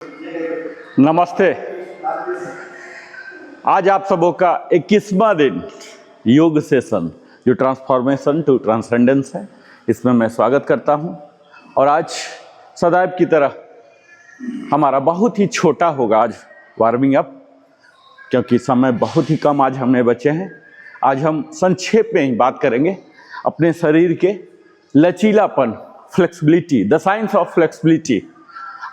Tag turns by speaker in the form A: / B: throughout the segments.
A: नमस्ते। आज आप सबों का 21वां दिन योग सेशन जो ट्रांसफॉर्मेशन टू ट्रांसेंडेंस है, इसमें मैं स्वागत करता हूं। और आज सदैव की तरह हमारा बहुत ही छोटा होगा आज वार्मिंग अप, क्योंकि समय बहुत ही कम आज हमें बचे हैं। आज हम संक्षेप में ही बात करेंगे अपने शरीर के लचीलापन, flexibility, the science of flexibility.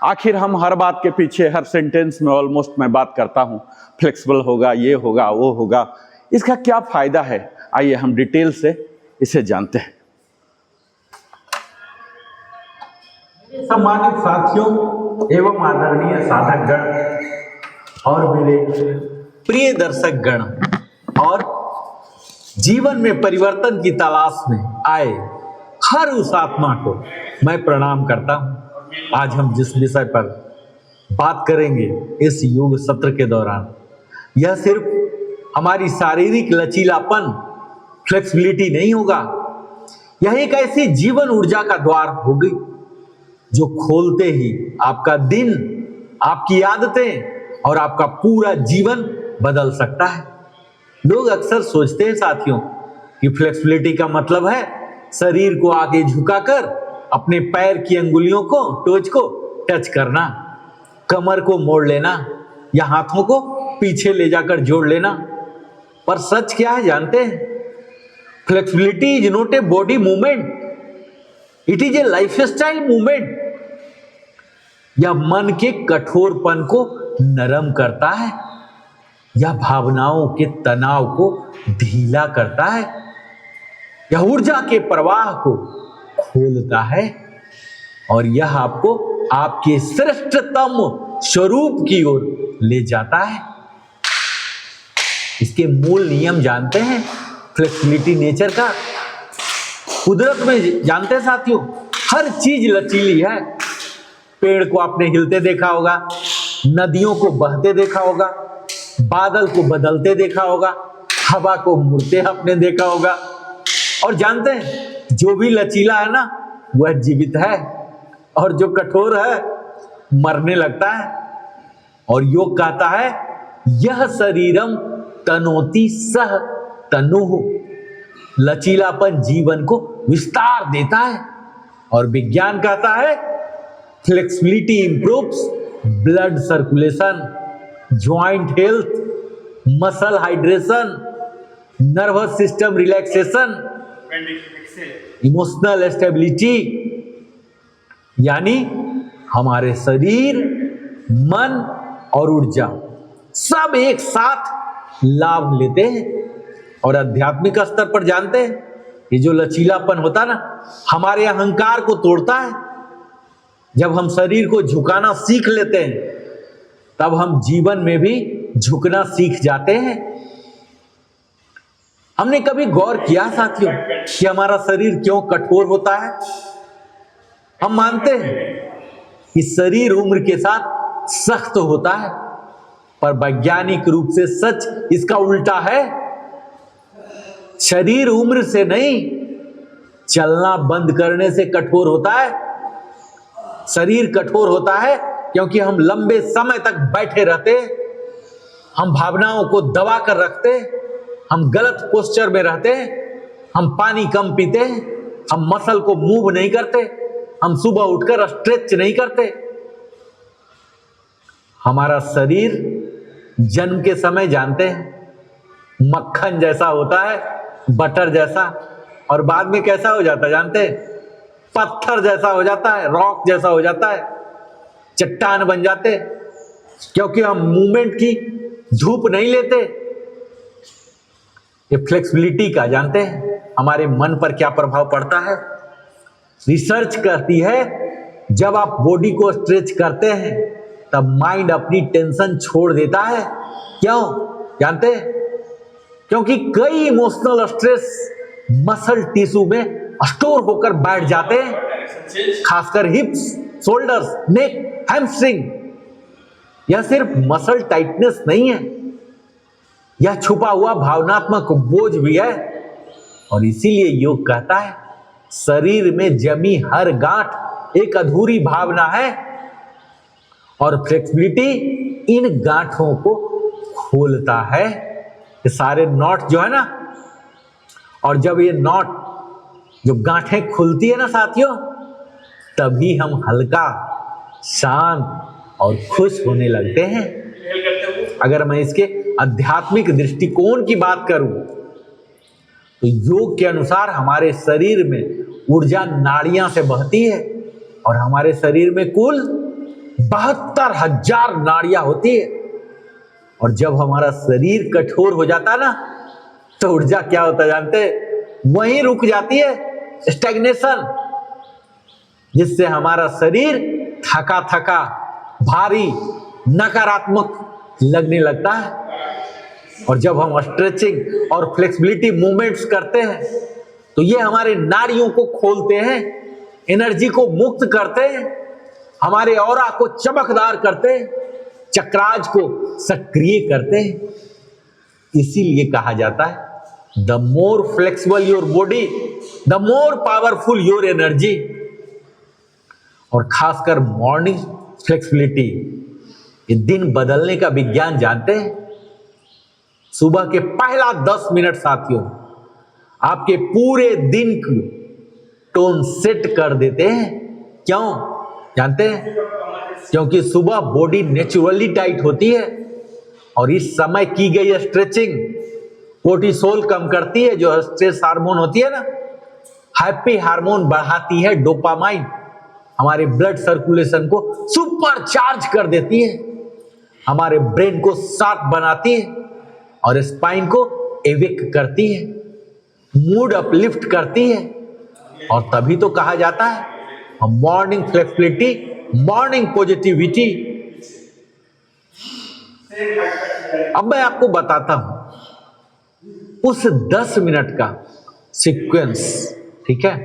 A: आखिर हम हर बात के पीछे, हर सेंटेंस में ऑलमोस्ट मैं बात करता हूँ फ्लेक्सिबल होगा, ये होगा, वो होगा, इसका क्या फायदा है? आइए हम डिटेल से इसे जानते हैं।
B: सम्मानित साथियों एवं आदरणीय साधक गण और मेरे प्रिय दर्शक गण और जीवन में परिवर्तन की तलाश में आए हर उस आत्मा को मैं प्रणाम करता हूं। आज हम जिस विषय पर बात करेंगे इस योग सत्र के दौरान, यह सिर्फ हमारी शारीरिक लचीलापन, फ्लेक्सिबिलिटी नहीं होगा, यह एक ऐसी जीवन ऊर्जा का द्वार होगी जो खोलते ही आपका दिन, आपकी आदतें और आपका पूरा जीवन बदल सकता है। लोग अक्सर सोचते हैं साथियों कि फ्लेक्सिबिलिटी का मतलब है शरीर को आगे झुकाकर अपने पैर की अंगुलियों को, टोच को टच करना, कमर को मोड़ लेना या हाथों को पीछे ले जाकर जोड़ लेना। पर सच क्या है जानते हैं? Flexibility is not a body movement, it is A lifestyle movement. यह मन के कठोरपन को नरम करता है, यह भावनाओं के तनाव को ढीला करता है, यह ऊर्जा के प्रवाह को खोलता है और यह आपको आपके श्रेष्ठतम स्वरूप की ओर ले जाता है। इसके मूल नियम जानते हैं फ्लेक्सिबिलिटी नेचर का? कुदरत में जानते हैं साथियों, हर चीज लचीली है। पेड़ को आपने हिलते देखा होगा, नदियों को बहते देखा होगा, बादल को बदलते देखा होगा, हवा को मुड़ते आपने देखा होगा। और जानते हैं जो भी लचीला है ना वह जीवित है, और जो कठोर है मरने लगता है। और योग कहता है यह शरीरम तनोति सह तनुः, लचीलापन जीवन को विस्तार देता है। और विज्ञान कहता है flexibility improves blood circulation, joint health, muscle hydration, nervous system relaxation, emotional stability. यानी हमारे शरीर, मन और ऊर्जा सब एक साथ लाभ लेते हैं। और आध्यात्मिक स्तर पर जानते हैं ये जो लचीलापन होता है ना, हमारे अहंकार को तोड़ता है। जब हम शरीर को झुकाना सीख लेते हैं तब हम जीवन में भी झुकना सीख जाते हैं। हमने कभी गौर किया साथियों कि हमारा शरीर क्यों कठोर होता है? हम मानते हैं कि शरीर उम्र के साथ सख्त होता है, पर वैज्ञानिक रूप से सच इसका उल्टा है। शरीर उम्र से नहीं, चलना बंद करने से कठोर होता है। शरीर कठोर होता है क्योंकि हम लंबे समय तक बैठे रहते, हम भावनाओं को दबा कर रखते, हम गलत पोस्चर में रहते, हम पानी कम पीते, हम मसल को मूव नहीं करते, हम सुबह उठकर स्ट्रेच नहीं करते। हमारा शरीर जन्म के समय जानते हैं मक्खन जैसा होता है, बटर जैसा, और बाद में कैसा हो जाता है जानते हैं? पत्थर जैसा हो जाता है, रॉक जैसा हो जाता है, चट्टान बन जाते, क्योंकि हम मूवमेंट की धूप नहीं लेते। ये फ्लेक्सिबिलिटी का जानते हैं हमारे मन पर क्या प्रभाव पड़ता है? रिसर्च कहती है जब आप बॉडी को स्ट्रेच करते हैं तब माइंड अपनी टेंशन छोड़ देता है। क्यों जानते हैं? क्योंकि कई इमोशनल स्ट्रेस मसल टिश्यू में स्टोर होकर बैठ जाते हैं, खासकर हिप्स, शोल्डर्स, नेक, हैमस्ट्रिंग। यह सिर्फ मसल टाइटनेस नहीं है, यह छुपा हुआ भावनात्मक बोझ भी है। और इसीलिए योग कहता है शरीर में जमी हर गांठ एक अधूरी भावना है और फ्लेक्सिबिलिटी इन गांठों को खोलता है। ये सारे नॉट जो है ना, और जब ये नॉट जो गांठें खुलती है ना साथियों, तभी हम हल्का, शांत और खुश होने लगते हैं। अगर मैं इसके आध्यात्मिक दृष्टिकोण की बात करूं तो योग के अनुसार हमारे शरीर में ऊर्जा नाड़ियां से बहती है और हमारे शरीर में कुल 72,000 नाड़ियां होती है। और जब हमारा शरीर कठोर हो जाता ना, तो ऊर्जा क्या होता है जानते हैं? वहीं रुक जाती है, स्टैग्नेशन, जिससे हमारा शरीर थका थका, भारी, नकारात्मक लगने लगता है। और जब हम स्ट्रेचिंग और फ्लेक्सिबिलिटी मूवमेंट्स करते हैं तो ये हमारे नाड़ियों को खोलते हैं, एनर्जी को मुक्त करते हैं, हमारे ऑरा को चमकदार करते हैं, चक्राज को सक्रिय करते हैं। इसीलिए कहा जाता है the more flexible your body the more powerful your energy. और खासकर मॉर्निंग फ्लेक्सिबिलिटी, ये दिन बदलने का विज्ञान जानते हैं। सुबह के पहला 10 मिनट साथियों आपके पूरे दिन की टोन सेट कर देते हैं। क्यों जानते हैं? क्योंकि सुबह बॉडी नेचुरली टाइट होती है और इस समय की गई स्ट्रेचिंग कोर्टिसोल कम करती है, जो स्ट्रेस हार्मोन होती है ना, हैप्पी हार्मोन बढ़ाती है, डोपामाइन हमारे ब्लड सर्कुलेशन को सुपर चार्ज कर देती है, हमारे ब्रेन को शार्प बनाती है और स्पाइन को एवेक करती है, मूड अपलिफ्ट करती है। और तभी तो कहा जाता है मॉर्निंग फ्लेक्सिबिलिटी, मॉर्निंग पॉजिटिविटी। अब मैं आपको बताता हूं उस 10 मिनट का सीक्वेंस, ठीक है?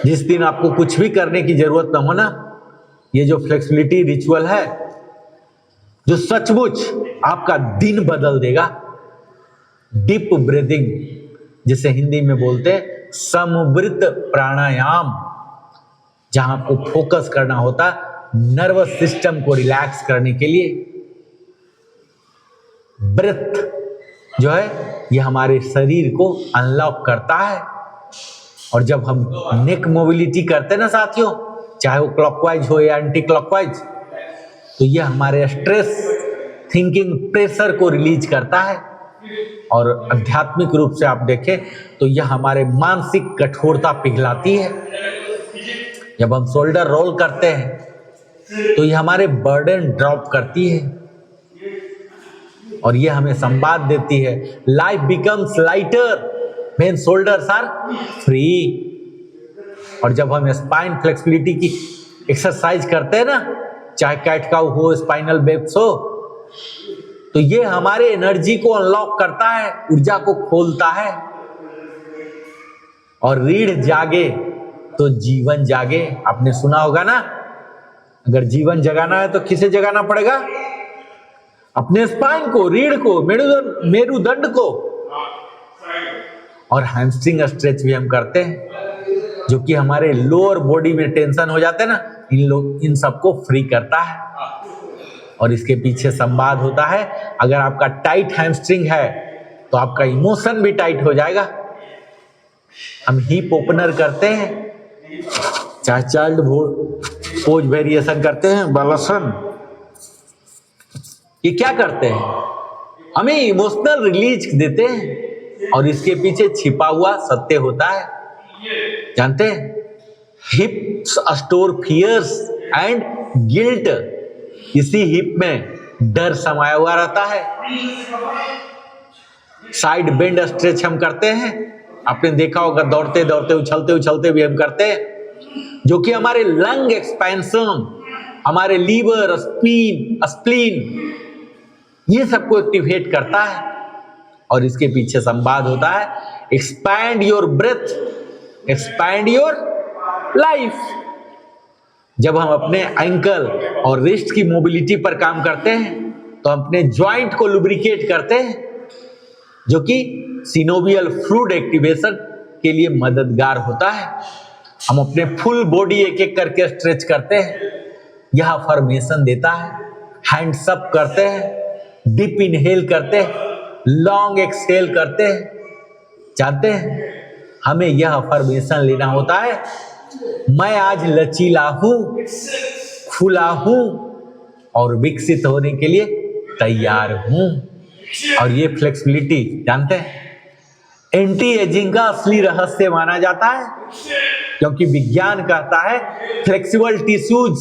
B: जिस दिन आपको कुछ भी करने की जरूरत ना हो ना, ये जो फ्लेक्सिबिलिटी रिचुअल है, जो सचमुच आपका दिन बदल देगा। डीप ब्रीदिंग, जिसे हिंदी में बोलते हैं समवृत प्राणायाम, जहां आपको फोकस करना होता है नर्वस सिस्टम को रिलैक्स करने के लिए। ब्रेथ जो है ये हमारे शरीर को अनलॉक करता है। और जब हम नेक मोबिलिटी करते हैं ना साथियों, चाहे वो क्लॉकवाइज हो या एंटी क्लॉकवाइज, तो ये हमारे स्ट्रेस थिंकिंग प्रेशर को रिलीज करता है। और आध्यात्मिक रूप से आप देखें तो यह हमारे मानसिक कठोरता पिघलाती है। जब हम शोल्डर रोल करते हैं तो यह हमारे बर्डन ड्रॉप करती है और यह हमें संवाद देती है life becomes lighter when shoulders are free. और जब हम स्पाइन फ्लेक्सिबिलिटी की एक्सरसाइज करते हैं ना, चाहे कैट काउ हो, स्पाइनल बेब्स हो, तो ये हमारे एनर्जी को अनलॉक करता है, ऊर्जा को खोलता है। और रीढ़ जागे तो जीवन जागे, आपने सुना होगा ना। अगर जीवन जगाना है तो किसे जगाना पड़ेगा? अपने स्पाइन को, रीढ़ को, मेरुदंड को। और हैमस्ट्रिंग स्ट्रेच भी हम करते हैं, जो कि हमारे लोअर बॉडी में टेंशन हो जाते हैं ना, इन सबको फ्री करता है। और इसके पीछे संवाद होता है, अगर आपका टाइट हैमस्ट्रिंग है तो आपका इमोशन भी टाइट हो जाएगा। हम हिप ओपनर करते हैं, चाहे चाइल्ड पोज वेरिएशन करते हैं, बालासन, ये क्या करते हैं? हमें इमोशनल रिलीज देते हैं। और इसके पीछे छिपा हुआ सत्य होता है, जानते हैं? Hips store fears and guilt. इसी हिप में डर समाया हुआ रहता है। साइड बेंड स्ट्रेच हम करते हैं, आपने देखा होगा, दौड़ते दौड़ते उछलते उछलते भी हम करते हैं, जो कि हमारे लंग एक्सपेंशन, हमारे लीवर, स्प्लीन, ये सबको एक्टिवेट करता है। और इसके पीछे संवाद होता है expand your breath, expand your life. जब हम अपने एंकल और रिस्ट की मोबिलिटी पर काम करते हैं तो हम अपने ज्वाइंट को लुब्रिकेट करते हैं, जो कि सिनोवियल फ्लूइड एक्टिवेशन के लिए मददगार होता है। हम अपने फुल बॉडी एक एक करके स्ट्रेच करते हैं यह अफर्मेशन देता है। हैंड्स अप करते हैं, डीप इनहेल करते हैं, लॉन्ग एक्सहेल करते हैं। जानते हैं हमें यह अफर्मेशन लेना होता है, मैं आज लचीला हूं, खुला हूं और विकसित होने के लिए तैयार हूं। और ये फ्लेक्सिबिलिटी जानते हैं एंटी एजिंग का असली रहस्य माना जाता है, क्योंकि विज्ञान कहता है flexible tissues,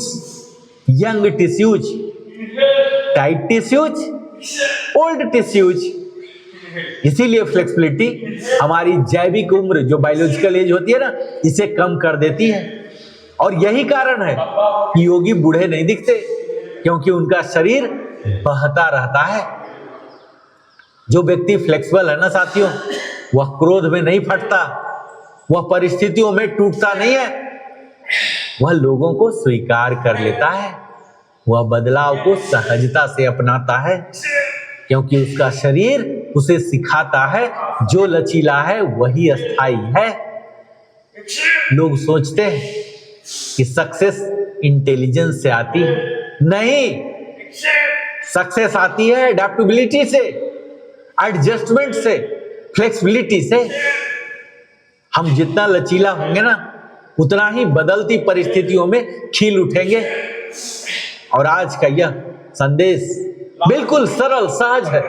B: young tissues, tight tissues, old tissues. इसीलिए फ्लेक्सिबिलिटी हमारी जैविक उम्र जो बायोलॉजिकल एज होती है ना, इसे कम कर देती है। और यही कारण है कि योगी बूढ़े नहीं दिखते, क्योंकि उनका शरीर बहता रहता है। जो व्यक्ति फ्लेक्सिबल है ना साथियों, वह क्रोध में नहीं फटता, वह परिस्थितियों में टूटता नहीं है, वह लोगों को स्वीकार कर लेता है, वह बदलाव को सहजता से अपनाता है, क्योंकि उसका शरीर उसे सिखाता है जो लचीला है वही अस्थाई है। लोग सोचते हैं कि सक्सेस इंटेलिजेंस से आती है, नहीं, सक्सेस आती है एडेप्टेबिलिटी से, एडजस्टमेंट से, फ्लेक्सिबिलिटी से। हम जितना लचीला होंगे ना, उतना ही बदलती परिस्थितियों में खिल उठेंगे। और आज का यह संदेश बिल्कुल सरल सहज है,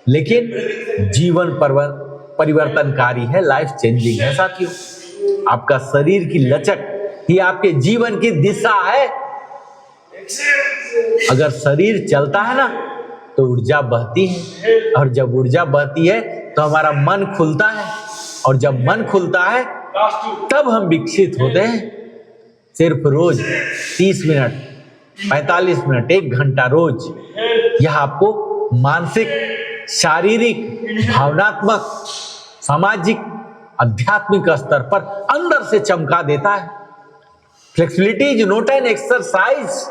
B: लेकिन जीवन परिवर्तनकारी है, लाइफ चेंजिंग है साथियों। आपका शरीर की लचक ही आपके जीवन की दिशा है। अगर शरीर चलता है ना तो ऊर्जा बहती है, और जब ऊर्जा बहती है तो हमारा मन खुलता है, और जब मन खुलता है तब हम विकसित होते हैं। सिर्फ रोज 30 मिनट, 45 मिनट, 1 घंटा रोज, यह आपको मानसिक, शारीरिक, भावनात्मक, सामाजिक, आध्यात्मिक स्तर पर अंदर से चमका देता है। Flexibility is not an exercise,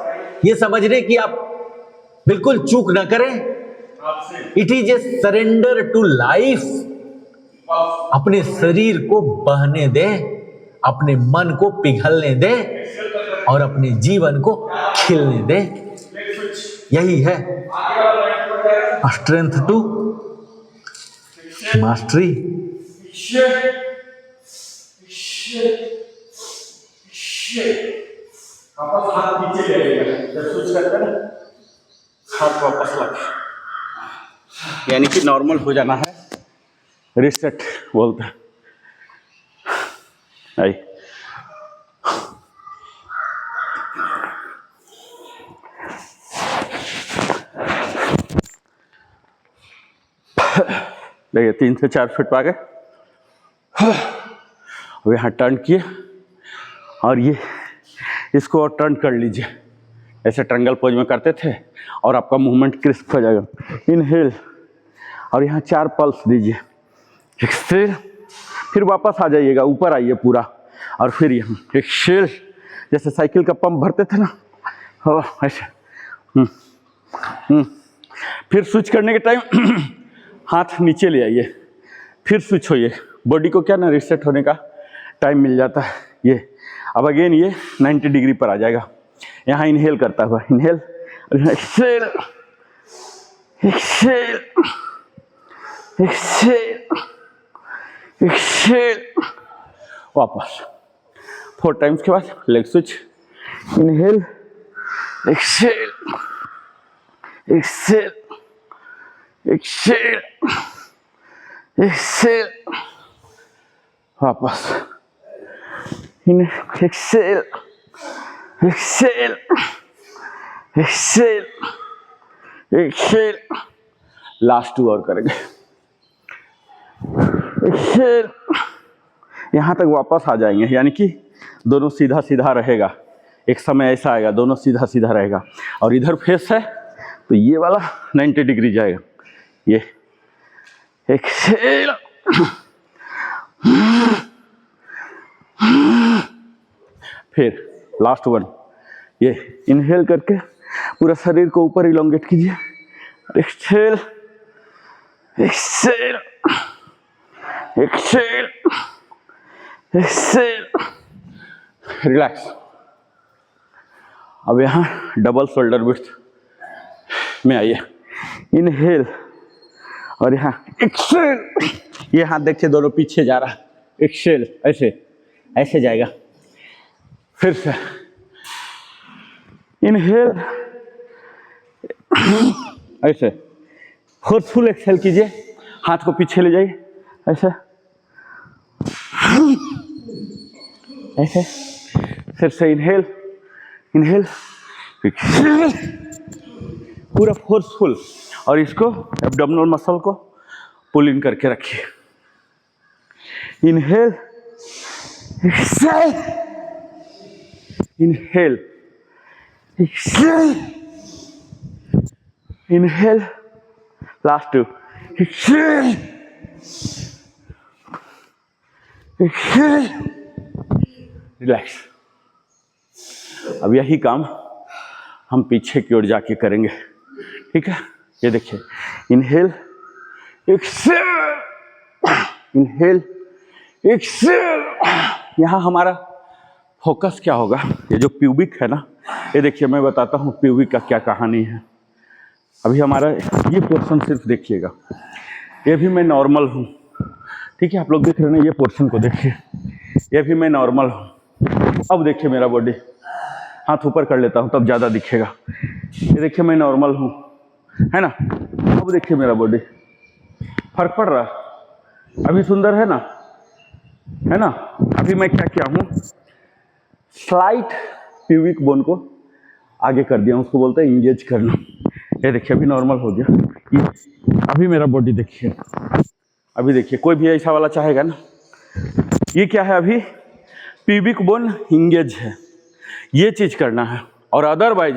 B: ये समझने की आप बिल्कुल चूक न करें। It is a surrender to life. अपने शरीर को बहने दे, अपने मन को पिघलने दे और अपने जीवन को खिलने दे। यही है स्ट्रेंथ टू मास्टरी।
A: वापस हाथ नीचे ले लेगा, जब स्विच करते हैं ना हाथ वापस लग, यानी कि नॉर्मल हो जाना है, रिसेट बोलते हैं। आई देखिए 3 से 4 फीट आ गए। अब यहाँ टर्न किए और ये इसको और टर्न कर लीजिए, ऐसे ट्रायंगल पोज में करते थे और आपका मूवमेंट क्रिस्प हो जाएगा। इनहेल और यहाँ 4 पल्स दीजिए, एक्सहेल, फिर वापस आ जाइएगा, ऊपर आइए पूरा, और फिर यहाँ एक्सहेल, जैसे साइकिल का पंप भरते थे ना, हो ऐसे। फिर स्विच करने के टाइम हाथ नीचे ले आइए, फिर स्विच होइए। बॉडी को क्या ना रिसेट होने का टाइम मिल जाता है। ये अब अगेन ये 90 डिग्री पर आ जाएगा। यहाँ इनहेल करता हुआ, inhale, exhale, exhale, exhale, exhale, वापस 4 टाइम्स के बाद leg switch, inhale, exhale, exhale, exhale, exhale, वापस exhale, exhale, exhale, exhale, last 2 और करेंगे। एक्सहेल, यहाँ तक वापस आ जाएंगे, यानी कि दोनों सीधा सीधा रहेगा। एक समय ऐसा आएगा दोनों सीधा सीधा रहेगा, और इधर फेस है तो ये वाला 90 डिग्री जाएगा। ये एक्सहेल, फिर लास्ट 1, ये इनहेल करके पूरा शरीर को ऊपर इलोंगेट कीजिए, exhale, exhale, exhale, exhale, relax. अब यहाँ डबल शोल्डर विड्थ में आइए, इनहेल और यहाँ एक्सेल। ये हाथ देखिए दोनों पीछे जा रहा है, एक्सेल ऐसे ऐसे जाएगा। फिर से इनहेल, ऐसे फोर्सफुल एक्सेल कीजिए, हाथ को पीछे ले जाइए ऐसे ऐसे। फिर से इनहेल इनहेल एक्सेल, पूरा फोर्सफुल, और इसको एब्डोमिनल मसल को पुल इन करके रखिए। Inhale exhale, inhale exhale, inhale, last two, exhale exhale, relax. अब यही काम हम पीछे की ओर जाके करेंगे, ठीक है। ये देखिए, इनहेल एक्सेल, इनहेल एक्सेल। यहाँ हमारा फोकस क्या होगा, ये जो प्यूबिक है ना, ये देखिए मैं बताता हूँ प्यूबिक का क्या कहानी है। अभी हमारा ये पोर्शन सिर्फ देखिएगा, ये भी मैं नॉर्मल हूँ, ठीक है। आप लोग देख रहे हैं ना, ये पोर्शन को देखिए, ये भी मैं नॉर्मल हूँ। अब देखिए मेरा बॉडी, हाथ ऊपर कर लेता हूँ तब ज़्यादा दिखेगा। ये देखिए मैं नॉर्मल हूँ, है ना। अब देखिए मेरा बॉडी, फर्क पड़ रहा है, अभी सुंदर है ना। अभी मैं क्या किया हूँ, स्लाइट प्यूबिक बोन को आगे कर दिया, उसको बोलते हैं इंगेज करना। ये देखिए अभी नॉर्मल हो गया। ये अभी मेरा बॉडी देखिए, अभी देखिए, कोई भी ऐसा वाला चाहेगा ना। ये क्या है, अभी प्यूबिक बोन इंगेज है, ये चीज़ करना है। और अदरवाइज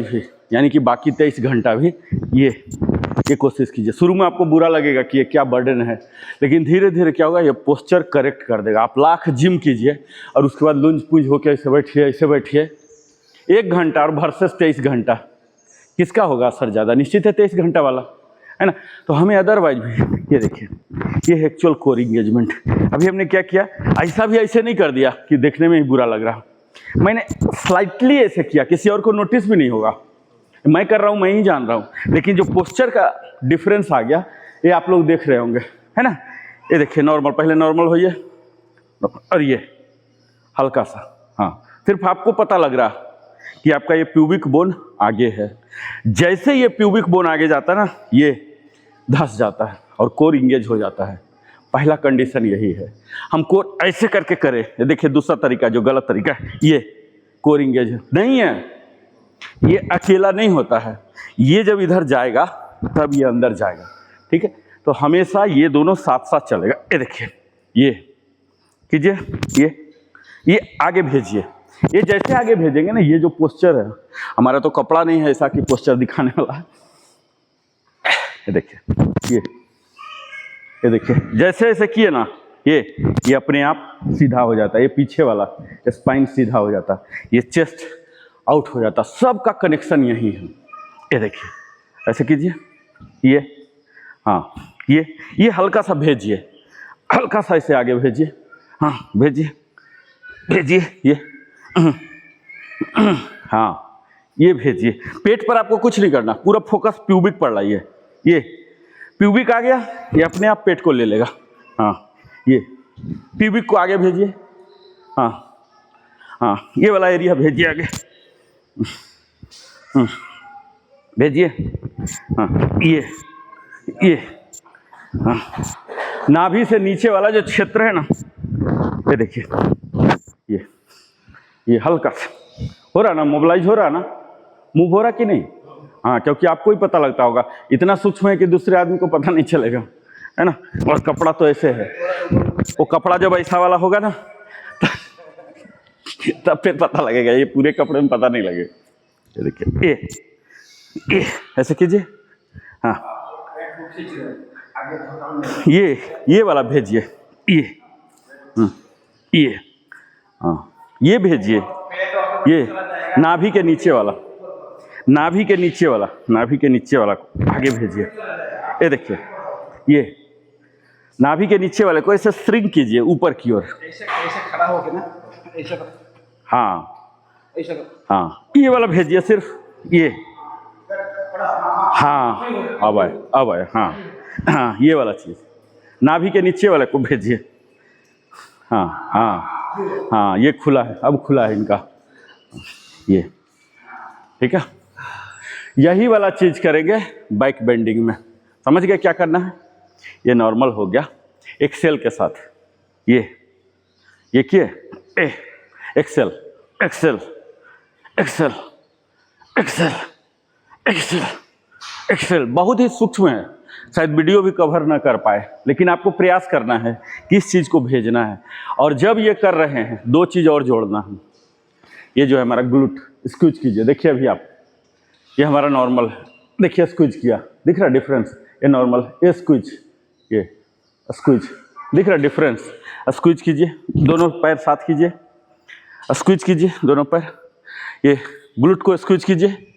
A: भी यानी कि बाकी 23 घंटा भी ये कोशिश कीजिए। शुरू में आपको बुरा लगेगा कि ये क्या बर्डन है, लेकिन धीरे धीरे क्या होगा, ये पोस्चर करेक्ट कर देगा। आप लाख जिम कीजिए और उसके बाद लुंज पुंज होकर ऐसे बैठिए 1 घंटा और वर्सेस 23 घंटा, किसका होगा असर ज़्यादा? निश्चित है 23 घंटा वाला, है ना। तो हमें अदरवाइज भी, ये देखिए, ये एक्चुअल कोर इंगेजमेंट। अभी हमने क्या किया, ऐसा भी ऐसे नहीं कर दिया कि देखने में ही बुरा लग रहा, मैंने स्लाइटली ऐसे किया, किसी और को नोटिस भी नहीं होगा। मैं कर रहा हूँ, मैं ही जान रहा हूँ, लेकिन जो पोस्चर का डिफरेंस आ गया, ये आप लोग देख रहे होंगे, है ना। ये देखिए नॉर्मल, पहले नॉर्मल होइए और ये हल्का सा, हाँ, सिर्फ आपको पता लग रहा कि आपका ये प्यूबिक बोन आगे है। जैसे ये प्यूबिक बोन आगे जाता है ना, ये धंस जाता है और कोर इंगेज हो जाता है। पहला कंडीशन यही है। हम कोर ऐसे करके करें, ये देखिए दूसरा तरीका जो गलत तरीका है, ये कोर इंगेज नहीं है, ये अकेला नहीं होता है। ये जब इधर जाएगा तब ये अंदर जाएगा, ठीक है। तो हमेशा ये दोनों साथ साथ चलेगा। ये देखिए, ये कीजिए, ये आगे भेजिए। ये जैसे आगे भेजेंगे ना, ये जो पोस्चर है हमारा, तो कपड़ा नहीं है ऐसा कि पोस्चर दिखाने वाला है। ये देखिए, ये देखिए, जैसे ऐसे किए ना, ये अपने आप सीधा हो जाता है। ये पीछे वाला स्पाइन सीधा हो जाता है, ये चेस्ट आउट हो जाता। सबका कनेक्शन यही है। ये देखिए, ऐसे कीजिए, ये, हाँ, ये हल्का सा भेजिए, हल्का सा ऐसे आगे भेजिए, हाँ, भेजिए ये, हाँ, ये भेजिए। पेट पर आपको कुछ नहीं करना, पूरा फोकस प्यूबिक पर लाइए। ये प्यूबिक आ गया, ये अपने आप पेट को ले लेगा। हाँ, ये प्यूबिक को आगे भेजिए, हाँ, ये वाला एरिया भेजिए आगे, भेजिए, हाँ, ये, हाँ, नाभि से नीचे वाला जो क्षेत्र है ना, ये देखिए, ये हल्का सा हो रहा ना, मोबिलाइज हो रहा ना, मूव हो रहा कि नहीं? हाँ, क्योंकि आपको ही पता लगता होगा, इतना सूक्ष्म है कि दूसरे आदमी को पता नहीं चलेगा, है ना। और कपड़ा तो ऐसे है, वो कपड़ा जब ऐसा वाला होगा ना तब फिर पता लगेगा, ये पूरे कपड़े में पता नहीं लगेगा। ये देखिए, ये ऐसे कीजिए, हाँ, ये वाला भेजिए, ये, हाँ, ये भेजिए, ये नाभि के नीचे वाला, नाभि के नीचे वाला आगे भेजिए। ये देखिए, ये नाभि के नीचे वाले को ऐसे श्रिंक कीजिए ऊपर की ओर,
C: ऐसे खड़ा होके ना, ऐसे,
A: हाँ, हाँ, ये वाला भेजिए सिर्फ ये। हाँ, अब आए। हाँ हाँ, ये वाला चीज़ नाभि के नीचे वाले को भेजिए। हाँ हाँ हाँ, ये खुला है, अब खुला है इनका ये, ठीक है। यही वाला चीज़ करेंगे बैक बेंडिंग में। समझ गए क्या करना है? ये नॉर्मल हो गया एक्सेल के साथ। ये किए exhale exhale exhale exhale exhale exhale. बहुत ही सूक्ष्म है, शायद वीडियो भी कवर ना कर पाए, लेकिन आपको प्रयास करना है किस चीज़ को भेजना है। और जब ये कर रहे हैं, दो चीज़ और जोड़ना है। ये जो है हमारा ग्लूट, स्क्विज कीजिए। देखिए अभी आप, ये हमारा नॉर्मल है, देखिए स्क्विज किया, दिख रहा डिफरेंस? ये नॉर्मल, ये स्क्विज, ये स्क्विज, दिख रहा डिफरेंस? स्क्विज कीजिए, दोनों पैर साथ कीजिए, स्क्विज कीजिए दोनों पैर। ये ग्लूट को स्क्विज कीजिए।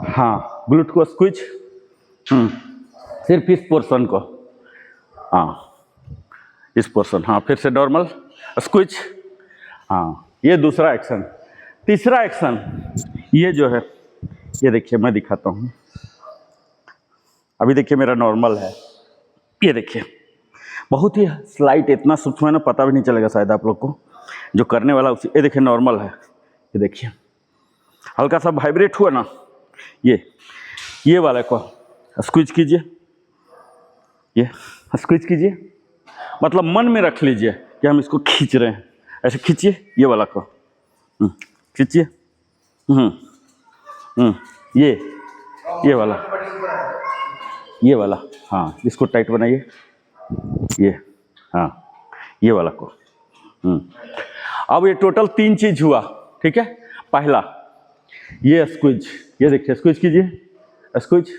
A: हाँ, ग्लूट को स्क्विज, सिर्फ इस पोर्शन को, हाँ इस पोर्शन। हाँ, फिर से नॉर्मल स्क्विज। हाँ, ये दूसरा एक्शन। तीसरा एक्शन ये जो है, ये देखिए मैं दिखाता हूँ। अभी देखिए मेरा नॉर्मल है, ये देखिए बहुत ही स्लाइट, इतना सूक्ष्म है ना, पता भी नहीं चलेगा शायद आप लोग को, जो करने वाला उसी। ये देखिए नॉर्मल है, ये देखिए हल्का सा वाइब्रेट हुआ ना, ये वाला को स्क्विज कीजिए, ये स्क्विज कीजिए, मतलब मन में रख लीजिए कि हम इसको खींच रहे हैं। ऐसे खींचिए, ये वाला को खींचिए, ये वाला, हाँ इसको टाइट बनाइए, ये, हाँ ये वाला को। अब ये टोटल 3 चीज हुआ, ठीक है। पहला ये स्क्विज, ये देखिए स्क्विज कीजिए, स्क्विज।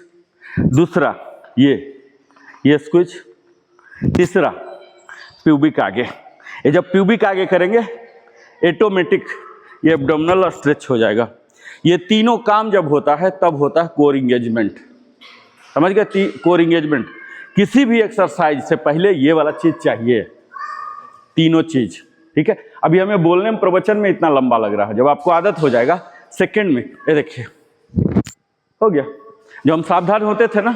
A: दूसरा ये स्क्विज। तीसरा प्यूबिक आगे। ये जब प्यूबिक आगे करेंगे ऑटोमेटिक ये एब्डोमिनल स्ट्रेच हो जाएगा। ये तीनों काम जब होता है तब होता है कोर इंगेजमेंट। समझ गए? Core engagement. किसी भी एक्सरसाइज से पहले ये वाला चीज चाहिए, तीनों चीज, ठीक है। अभी हमें बोलने में, प्रवचन में इतना लंबा लग रहा है, जब आपको आदत हो जाएगा सेकंड में, ये देखिए हो गया। जब हम सावधान होते थे ना,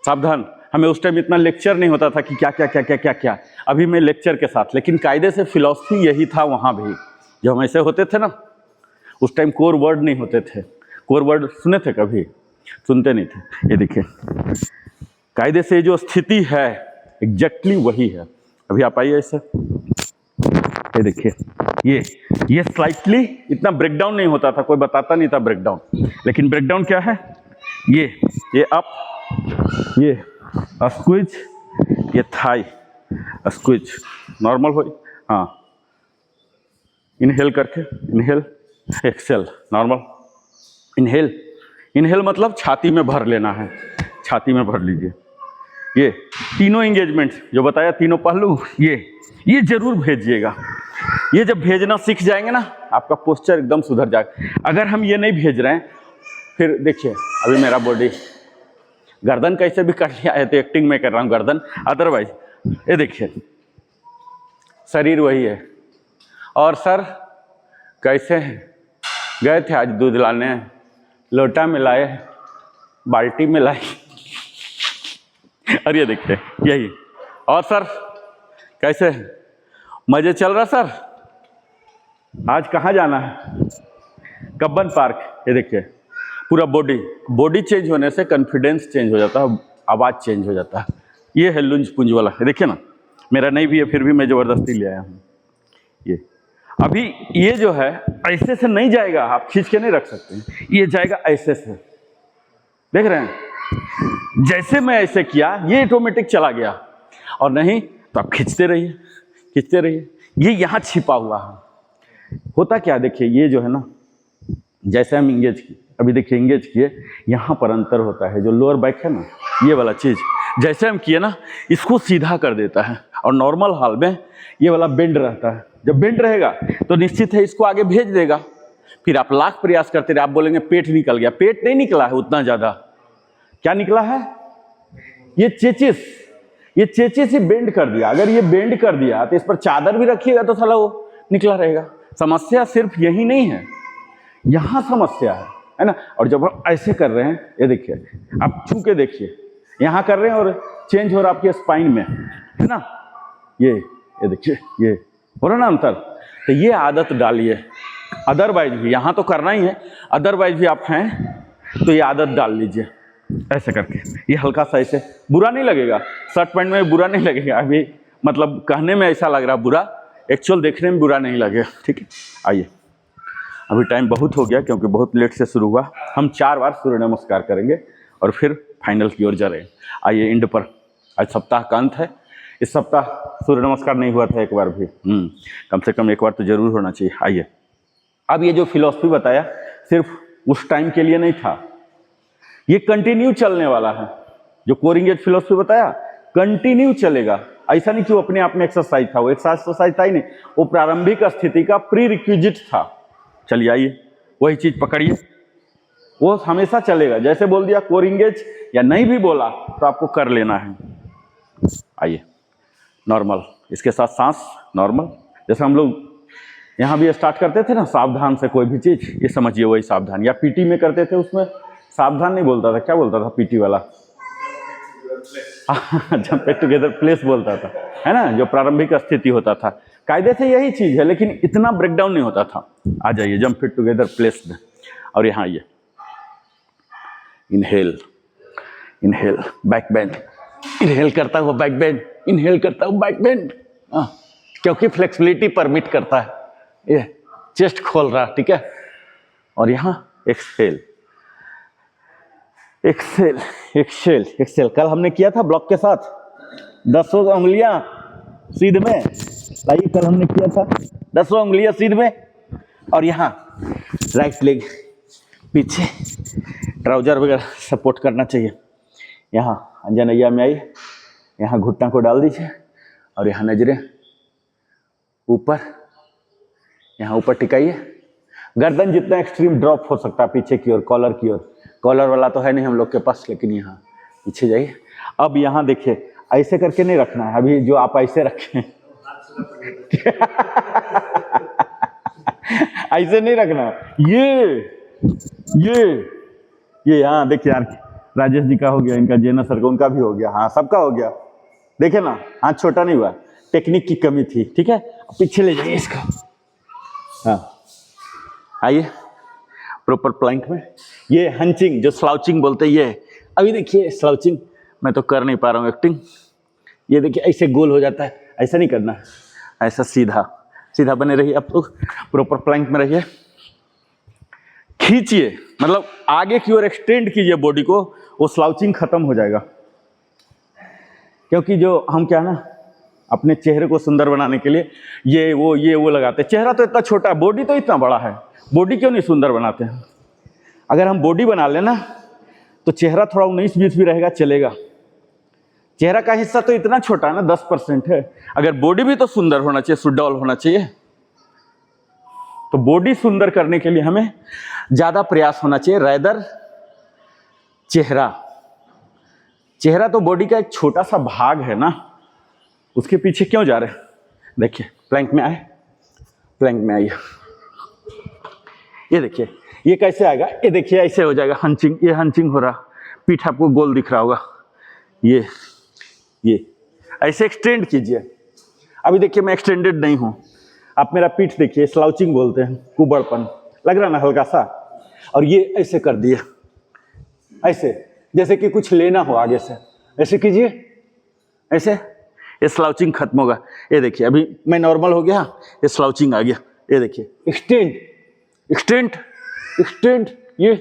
A: सावधान, हमें उस टाइम इतना लेक्चर नहीं होता था कि क्या क्या क्या क्या क्या क्या। अभी मैं लेक्चर के साथ, लेकिन कायदे से फिलॉसफी यही था वहाँ भी। जब हम ऐसे होते थे ना, उस टाइम कोर वर्ड नहीं होते थे। कोर वर्ड सुने थे कभी? सुनते नहीं थे। ये देखिए कायदे से जो स्थिति है एग्जैक्टली वही है। अभी आप आइए ऐसे, ये देखिए ये स्लाइटली इतना ब्रेकडाउन नहीं होता था, कोई बताता नहीं था ब्रेकडाउन, लेकिन ब्रेकडाउन क्या है? ये अप, ये स्क्विज, ये थाई स्क्विज, नॉर्मल हो। हाँ, इनहेल करके, इनहेल एक्सेल, नॉर्मल, इनहेल मतलब छाती में भर लेना है, छाती में भर लीजिए। ये तीनों एंगेजमेंट जो बताया, तीनों पहलू, ये जरूर भेजिएगा। ये जब भेजना सीख जाएंगे ना, आपका पोस्चर एकदम सुधर जाएगा। अगर हम ये नहीं भेज रहे हैं, फिर देखिए अभी मेरा बॉडी, गर्दन कैसे भी कर लिया है तो एक्टिंग में कर रहा हूँ गर्दन, अदरवाइज ये देखिए शरीर वही है। और सर कैसे हैं? गए थे आज दूध लाने, लोटा में लाए, बाल्टी में लाए, और ये देखिए यही। और सर कैसे हैं? मजे चल रहा सर? आज कहाँ जाना है? कब्बन पार्क। ये देखिए पूरा बॉडी चेंज होने से कॉन्फिडेंस चेंज हो जाता है, आवाज़ चेंज हो जाता है। ये है लुंज पुंज वाला, ये देखिए ना, मेरा नहीं भी है फिर भी मैं ज़बरदस्ती ले आया हूँ। ये अभी ये जो है ऐसे से नहीं जाएगा, आप खींच के नहीं रख सकते, ये जाएगा ऐसे से, देख रहे हैं? जैसे मैं ऐसे किया ये ऑटोमेटिक चला गया, और नहीं तो आप खींचते रहिए, खींचते रहिए। ये यहाँ छिपा हुआ है। होता क्या, देखिए ये जो है ना, जैसे हम इंगेज किए, अभी देखिए इंगेज किए, यहाँ पर अंतर होता है। जो लोअर बैक है ना, ये वाला चीज़ जैसे हम किए ना, इसको सीधा कर देता है, और नॉर्मल हाल में ये वाला बेंड रहता है। जब बेंड रहेगा तो निश्चित है इसको आगे भेज देगा। फिर आप लाख प्रयास करते रहे, आप बोलेंगे पेट निकल गया। पेट नहीं निकला है उतना ज़्यादा, क्या निकला है? ये चेचिस ही बेंड कर दिया। अगर ये बेंड कर दिया तो इस पर चादर भी रखिएगा तो साला वो निकला रहेगा। समस्या सिर्फ यही नहीं है, यहाँ समस्या है ना। और जब हम ऐसे कर रहे हैं, ये देखिए, आप छू के देखिए, यहाँ कर रहे हैं और चेंज हो रहा आपके स्पाइन में, है ना। ये देखिए, ये हो रहा ना अंतर। तो ये आदत डालिए, अदरवाइज भी यहाँ तो करना ही है, अदरवाइज भी आप हैं तो ये आदत डाल लीजिए ऐसे करके। ये हल्का सा ऐसे, बुरा नहीं लगेगा, शर्ट पैंट में बुरा नहीं लगेगा। अभी मतलब कहने में ऐसा लग रहा बुरा, एक्चुअल देखने में बुरा नहीं लगेगा, ठीक है। आइए, अभी टाइम बहुत हो गया क्योंकि बहुत लेट से शुरू हुआ। हम 4 बार सूर्य नमस्कार करेंगे और फिर फाइनल की ओर जा रहे हैं। आइए एंड पर, आज सप्ताह का अंत है। इस सप्ताह सूर्य नमस्कार नहीं हुआ था एक बार भी, कम से कम एक बार तो जरूर होना चाहिए। आइए, अब ये जो फिलॉसफी बताया सिर्फ उस टाइम के लिए नहीं था, ये कंटिन्यू चलने वाला है। जो कोरिंग एज फिलॉसफी बताया कंटिन्यू चलेगा। ऐसा नहीं कि वो अपने आप में एक्सरसाइज था, वो एक्सरसाइज था ही नहीं, वो प्रारंभिक स्थिति का प्री रिक्विजिट था। चलिए आइए, वही चीज पकड़िए, वो हमेशा चलेगा। जैसे बोल दिया कोरिंग एज या नहीं भी बोला तो आपको कर लेना है। आइए, नॉर्मल, इसके साथ सांस नॉर्मल, जैसे हम लोग यहाँ भी स्टार्ट करते थे ना, सावधान से कोई भी चीज, ये समझिए वही सावधान। या पीटी में करते थे, उसमें सावधान नहीं बोलता था, क्या बोलता था पीटी वाला? जंप टुगेदर प्लेस बोलता था, है ना, जो प्रारंभिक स्थिति होता था। कायदे से यही चीज है, लेकिन इतना ब्रेकडाउन नहीं होता था। आ जाइए, जंप टुगेदर प्लेस में, और यहाँ आइए, inhale, inhale, back bend, inhale करता हुआ बैक बेंड, इनहेल करता हुआ बैक बेंड, क्योंकि फ्लेक्सिबिलिटी परमिट करता है। ये चेस्ट खोल रहा, ठीक है। और यहाँ एक्सहेल, एक्सेल, एक्सेल, एक्सेल। कल हमने किया था ब्लॉक के साथ 10 उंगलियां सीध में, लाइए, कल हमने किया था 10 उंगलियां सीध में। और यहाँ राइट लेग पीछे, ट्राउजर वगैरह सपोर्ट करना चाहिए। यहाँ अंजनैया में आइए, यहाँ घुटना को डाल दीजिए और यहाँ नजरें ऊपर, यहाँ ऊपर टिकाइए। गर्दन जितना एक्सट्रीम ड्रॉप हो सकता है पीछे की ओर, कॉलर की ओर। कॉलर वाला तो है नहीं हम लोग के पास, लेकिन यहाँ पीछे जाइए। अब यहाँ देखिए, ऐसे करके नहीं रखना है, अभी जो आप ऐसे रखें ऐसे नहीं रखना। ये यहाँ देखिए यार, राजेश जी का हो गया, इनका जेना सर का, उनका भी हो गया, हाँ सबका हो गया। देखे ना, हाथ छोटा नहीं हुआ, टेक्निक की कमी थी, ठीक है। पीछे ले जाइए इसका, हाँ आइए प्रॉपर प्लैंक में। ये हंचिंग, जो स्लाउचिंग बोलते हैं, ये अभी देखिए स्लाउचिंग मैं तो कर नहीं पा रहा हूँ एक्टिंग। ये देखिए ऐसे गोल हो जाता है, ऐसा नहीं करना, ऐसा सीधा सीधा बने रहिए। आप लोग प्रॉपर प्लैंक में रहिए, खींचिए, मतलब आगे की ओर एक्सटेंड कीजिए बॉडी को, वो स्लाउचिंग खत्म हो जाएगा। क्योंकि जो हम क्या ना, अपने चेहरे को सुंदर बनाने के लिए ये वो लगाते हैं। चेहरा तो इतना छोटा है, बॉडी तो इतना बड़ा है, बॉडी क्यों नहीं सुंदर बनाते हैं? अगर हम बॉडी बना लेना तो चेहरा थोड़ा 19-20 भी रहेगा, चलेगा। चेहरा का हिस्सा तो इतना छोटा है ना, 10% है। अगर बॉडी भी तो सुंदर होना चाहिए, सुडौल होना चाहिए। तो बॉडी सुंदर करने के लिए हमें ज्यादा प्रयास होना चाहिए, रैदर चेहरा तो बॉडी का एक छोटा सा भाग है ना, उसके पीछे क्यों जा रहे हैं? देखिए प्लैंक में आए, प्लैंक में आइए। ये देखिए, ये कैसे आएगा? ये देखिए ऐसे हो जाएगा, हंचिंग, ये हंचिंग हो रहा, पीठ आपको गोल दिख रहा होगा। ये ऐसे एक्सटेंड कीजिए। अभी देखिए मैं एक्सटेंडेड नहीं हूं, आप मेरा पीठ देखिए, स्लाउचिंग बोलते हैं, कुबड़पन लग रहा ना हल्का सा। और ये ऐसे कर दिए, ऐसे जैसे कि कुछ लेना हो आगे से, ऐसे कीजिए, ऐसे, ये स्लाउचिंग खत्म होगा। ये देखिए अभी मैं नॉर्मल हो गया, ये स्लाउचिंग आ गया। ये देखिए एक्सटेंड, एक्सटेंड, एक्सटेंड, ये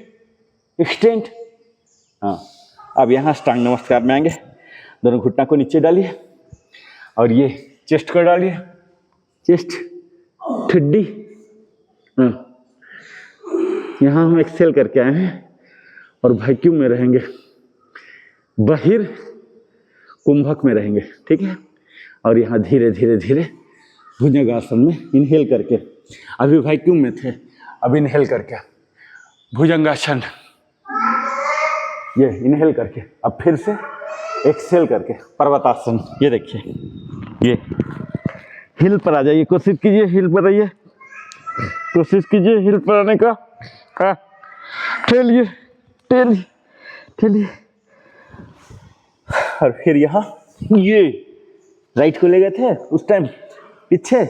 A: एक्सटेंड। हाँ, अब यहाँ स्टांग नमस्कार में आएंगे। दोनों घुटना को नीचे डालिए और ये चेस्ट को डालिए, चेस्ट, ठुड्डी। यहाँ हम एक्सेल करके आए हैं और वैक्यूम में रहेंगे, बहिर कुंभक में रहेंगे, ठीक है। और यहाँ धीरे धीरे धीरे भुजंगासन में इनहेल करके, अभी वैक्यूम में थे, अब इनहेल करके भुजंगासन, ये इनहेल करके, अब फिर से एक्सेल करके पर्वतासन। ये देखिए, ये हिल पर आ जाइए, कोशिश कीजिए हिल पर आइए, कोशिश कीजिए हिल पर आने का। हाँ, ठेलिए ठेलिए ठेलिए। और फिर यहाँ ये राइट को ले गए थे उस टाइम पीछे,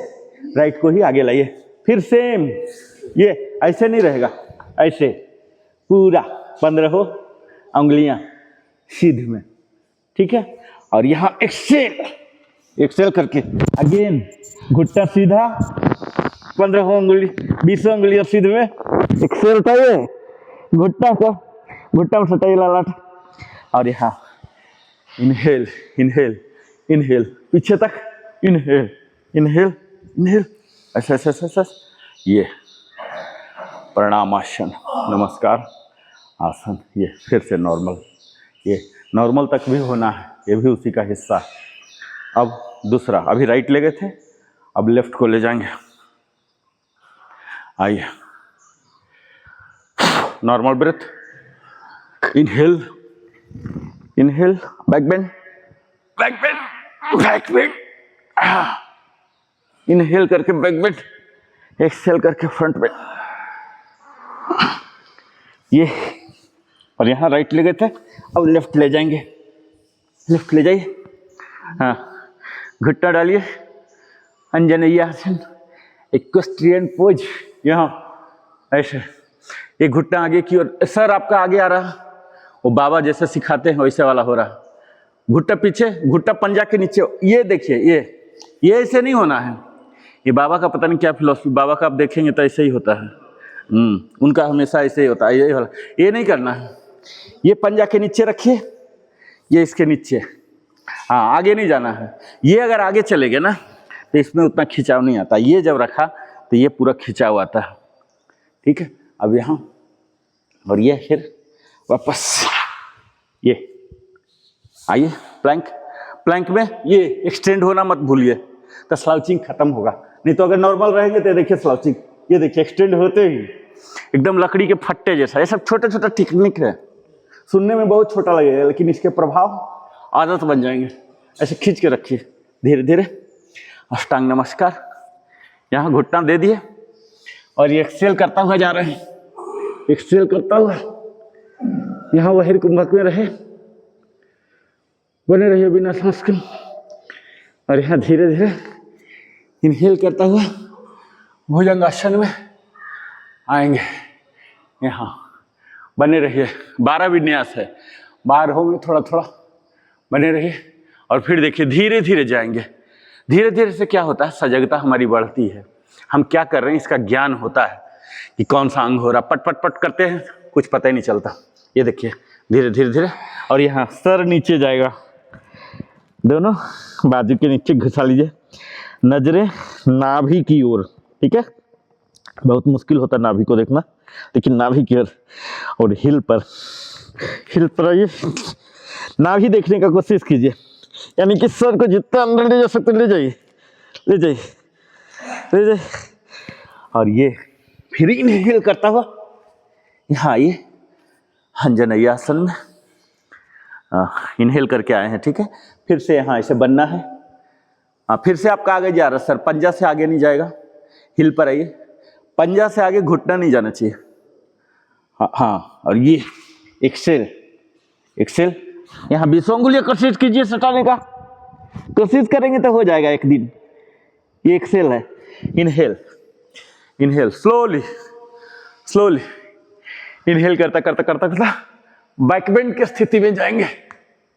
A: राइट को ही आगे लाइए। फिर सेम ये ऐसे नहीं रहेगा, ऐसे पूरा 15 उंगलियां सीध में, ठीक है। और यहाँ एक्सेल एक्सेल करके अगेन घुटना सीधा, 15 उंगली 20 उंगलियां सीध में, एक्सेल उठाइए, घुटना को घुटना में सटाइए ललाट। और यहाँ इनहेल इनहेल इनहेल पीछे तक, इनहेल इनहेल इनहेल, ऐसा ऐसा ऐसा ऐसा। ये प्रणामासन, नमस्कार आसन। ये फिर से नॉर्मल, ये नॉर्मल तक भी होना है, ये भी उसी का हिस्सा है। अब दूसरा, अभी राइट ले गए थे, अब लेफ्ट को ले जाएंगे। आइए, normal breath, inhale inhale, back bend back bend back bend, inhale करके बैक बेंड, एक्सहेल करके फ्रंट बेंड। ये, और यहाँ राइट ले गए थे, अब लेफ्ट ले जाएंगे, लेफ्ट ले जाइए। हाँ, घुटना डालिए, अंजनेय आसन, इक्वेस्ट्रियन पोज, यहाँ ऐसे, ये घुटना आगे की ओर। सर आपका आगे आ रहा, वो बाबा जैसे सिखाते हैं वैसे वाला हो रहा। घुटना पीछे, घुटना पंजा के नीचे, ये देखिए, ये ऐसे नहीं होना है। ये बाबा का पता नहीं क्या फिलॉसफी, बाबा का आप देखेंगे तो ऐसे ही होता है। उनका हमेशा ऐसे ही होता है, यही वाला, ये नहीं करना है। ये पंजा के नीचे रखिए, ये इसके नीचे, हाँ आगे नहीं जाना है। ये अगर आगे चले गए ना तो इसमें उतना खिंचाव नहीं आता, ये जब रखा तो ये पूरा खिंचाव आता है, ठीक है। अब यहाँ, और ये फिर वापस, ये आइए प्लैंक, प्लैंक में ये एक्सटेंड होना मत भूलिए, तो स्लाउचिंग खत्म होगा। नहीं तो अगर नॉर्मल रहेंगे तो देखिए स्लाउचिंग, ये देखिए एक्सटेंड होते ही एकदम लकड़ी के फट्टे जैसा। ये सब छोटे छोटे टेक्निक है, सुनने में बहुत छोटा लगेगा लेकिन इसके प्रभाव आदत बन जाएंगे। ऐसे खींच के रखिए धीरे धीरे, अष्टांग नमस्कार। यहाँ घुटना दे दिए और ये एक्सेल करता हुआ जा रहे हैं, एक्सेल करता हुआ यहाँ वही कुंभक में रहे, बने रहिए बिना सांस के। और यहाँ धीरे धीरे इनहेल करता हुआ भुजंगासन में आएंगे। यहाँ बने रहिए, 12 विन्यास है, 12 में थोड़ा थोड़ा बने रहिए। और फिर देखिए धीरे धीरे जाएंगे। धीरे धीरे से क्या होता है, सजगता हमारी बढ़ती है, हम क्या कर रहे हैं इसका ज्ञान होता है कि कौन सा अंग हो रहा। पट पट पट करते हैं, कुछ पता ही नहीं चलता। ये देखिए धीरे धीरे धीरे, और यहाँ सर नीचे जाएगा, दोनों बाजू के नीचे घुसा लीजिए, नजरें नाभि की ओर, ठीक है। बहुत मुश्किल होता है नाभि को देखना, लेकिन नाभि की ओर, और हिल पर आइए, नाभि देखने का कोशिश कीजिए, यानी कि सर को जितना अंदर ले जा सकते ले जाइए, ले जाइए, ले जाइए। और ये फिर इनहेल करता हुआ यहाँ आइए, अंजनेय आसन में इनहेल करके आए हैं, ठीक है। फिर से यहाँ ऐसे बनना है। हाँ, फिर से आपका आगे जा रहा है सर, पंजा से आगे नहीं जाएगा, हिल पर आइए, पंजा से आगे घुटना नहीं जाना चाहिए। हाँ हाँ, और ये एक्सेल एक्सेल, यहाँ 20 उंगलियां कोशिश कीजिए सटाने का, कोशिश करेंगे तो हो जाएगा एक दिन। ये एक्सेल है, inhale inhale, slowly slowly inhale करता करता करता करता बैकबेंड की स्थिति में जाएंगे।